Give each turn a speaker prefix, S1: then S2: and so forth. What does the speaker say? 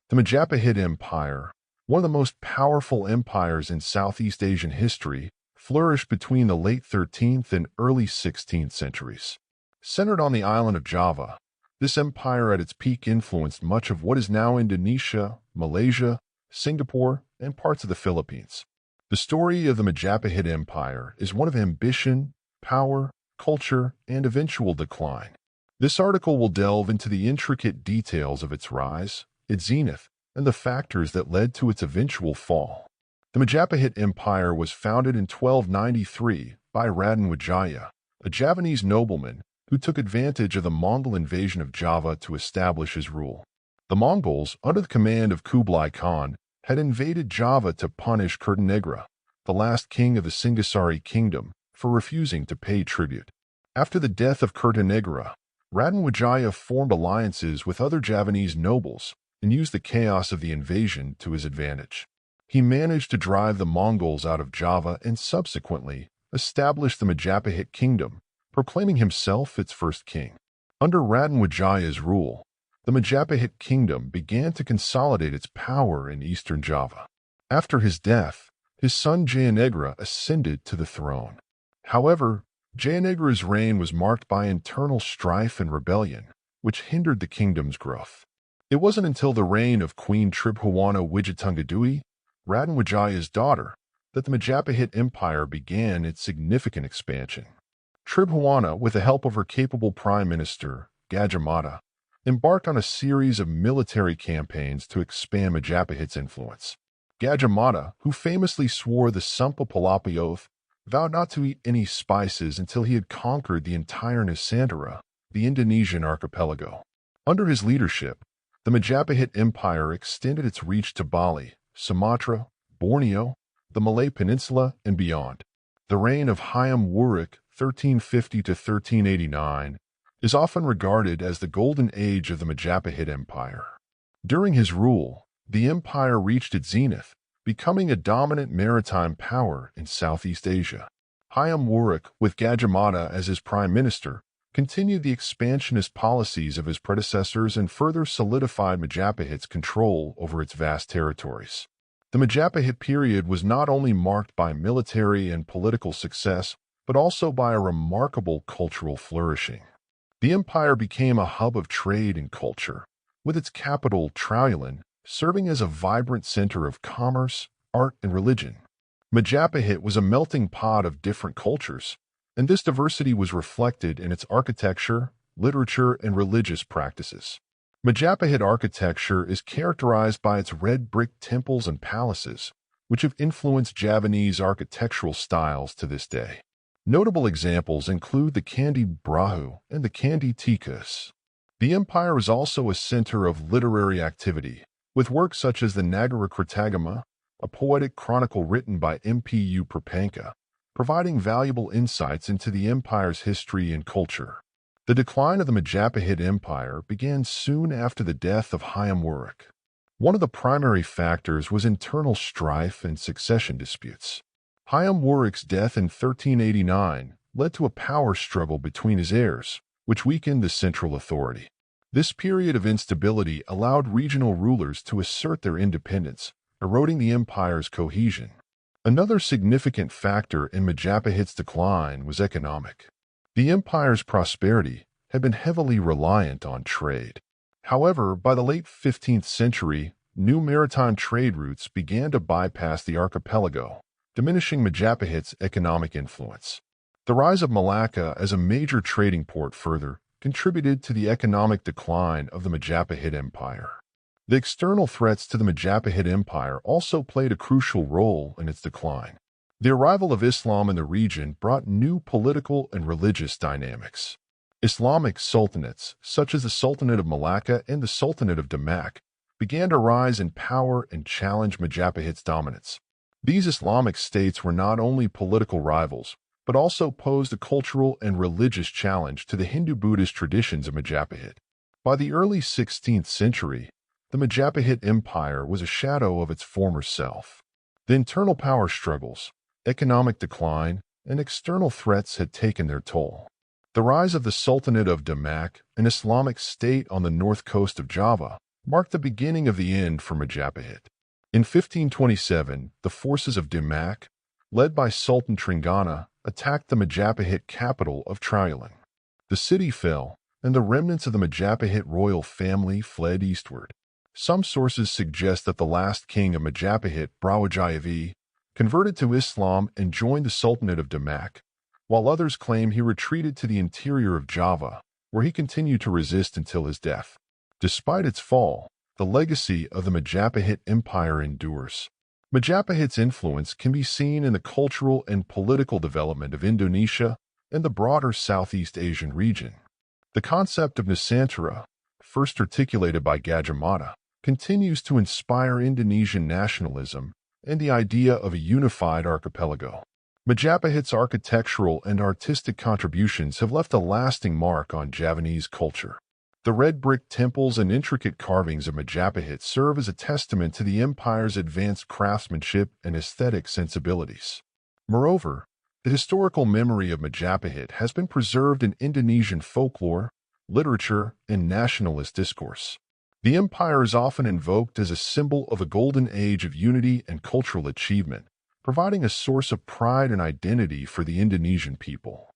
S1: The Majapahit Empire, one of the most powerful empires in Southeast Asian history, flourished between the late 13th and early 16th centuries. Centered on the island of Java, this empire at its peak influenced much of what is now Indonesia, Malaysia, Singapore, and parts of the Philippines. The story of the Majapahit Empire is one of ambition, power, culture, and eventual decline. This article will delve into the intricate details of its rise, its zenith, and the factors that led to its eventual fall. The Majapahit Empire was founded in 1293 by Raden Wijaya, a Javanese nobleman who took advantage of the Mongol invasion of Java to establish his rule. The Mongols, under the command of Kublai Khan, had invaded Java to punish Kertanegara, the last king of the Singasari kingdom, for refusing to pay tribute. After the death of Kertanegara, Raden Wijaya formed alliances with other Javanese nobles and used the chaos of the invasion to his advantage. He managed to drive the Mongols out of Java and subsequently established the Majapahit kingdom, proclaiming himself its first king. Under Raden Wijaya's rule, the Majapahit kingdom began to consolidate its power in eastern Java. After his death, his son Jayanegara ascended to the throne. However, Jayanegara's reign was marked by internal strife and rebellion, which hindered the kingdom's growth. It wasn't until the reign of Queen Tribhuwana Wijatungadui, Raden Wijaya's daughter, that the Majapahit Empire began its significant expansion. Tribhuwana, with the help of her capable prime minister, Gajah Mada, embarked on a series of military campaigns to expand Majapahit's influence. Gajah Mada, who famously swore the Sumpa Palapi oath, vowed not to eat any spices until he had conquered the entire Nusantara, the Indonesian archipelago. Under his leadership, the Majapahit Empire extended its reach to Bali, Sumatra, Borneo, the Malay Peninsula, and beyond. The reign of Hayam Wuruk, 1350 to 1389, is often regarded as the golden age of the Majapahit Empire. During his rule, the empire reached its zenith, becoming a dominant maritime power in Southeast Asia. Hayam Wuruk, with Gajah Mada as his prime minister, continued the expansionist policies of his predecessors and further solidified Majapahit's control over its vast territories. The Majapahit period was not only marked by military and political success, but also by a remarkable cultural flourishing. The empire became a hub of trade and culture, with its capital, Trowulan, serving as a vibrant center of commerce, art, and religion. Majapahit was a melting pot of different cultures, and this diversity was reflected in its architecture, literature, and religious practices. Majapahit architecture is characterized by its red brick temples and palaces, which have influenced Javanese architectural styles to this day. Notable examples include the Candi Brahu and the Candi Tikus. The empire is also a center of literary activity, with works such as the Nagara Kritagama, a poetic chronicle written by Mpu Prapanka, providing valuable insights into the empire's history and culture. The decline of the Majapahit Empire began soon after the death of Hayam Wuruk. One of the primary factors was internal strife and succession disputes. Hayam Wuruk's death in 1389 led to a power struggle between his heirs, which weakened the central authority. This period of instability allowed regional rulers to assert their independence, eroding the empire's cohesion. Another significant factor in Majapahit's decline was economic. The empire's prosperity had been heavily reliant on trade. However, by the late 15th century, new maritime trade routes began to bypass the archipelago, diminishing Majapahit's economic influence. The rise of Malacca as a major trading port further contributed to the economic decline of the Majapahit Empire. The external threats to the Majapahit Empire also played a crucial role in its decline. The arrival of Islam in the region brought new political and religious dynamics. Islamic sultanates, such as the Sultanate of Malacca and the Sultanate of Damak, began to rise in power and challenge Majapahit's dominance. These Islamic states were not only political rivals, but also posed a cultural and religious challenge to the Hindu-Buddhist traditions of Majapahit. By the early 16th century, the Majapahit Empire was a shadow of its former self. The internal power struggles, economic decline, and external threats had taken their toll. The rise of the Sultanate of Damak, an Islamic state on the north coast of Java, marked the beginning of the end for Majapahit. In 1527, the forces of Demak, led by Sultan Trenggana, attacked the Majapahit capital of Trialing. The city fell, and the remnants of the Majapahit royal family fled eastward. Some sources suggest that the last king of Majapahit, Brawijaya, converted to Islam and joined the Sultanate of Demak, while others claim he retreated to the interior of Java, where he continued to resist until his death. Despite its fall, the legacy of the Majapahit Empire endures. Majapahit's influence can be seen in the cultural and political development of Indonesia and the broader Southeast Asian region. The concept of Nusantara, first articulated by Gajah Mada, continues to inspire Indonesian nationalism and the idea of a unified archipelago. Majapahit's architectural and artistic contributions have left a lasting mark on Javanese culture. The red brick temples and intricate carvings of Majapahit serve as a testament to the empire's advanced craftsmanship and aesthetic sensibilities. Moreover, the historical memory of Majapahit has been preserved in Indonesian folklore, literature, and nationalist discourse. The empire is often invoked as a symbol of a golden age of unity and cultural achievement, providing a source of pride and identity for the Indonesian people.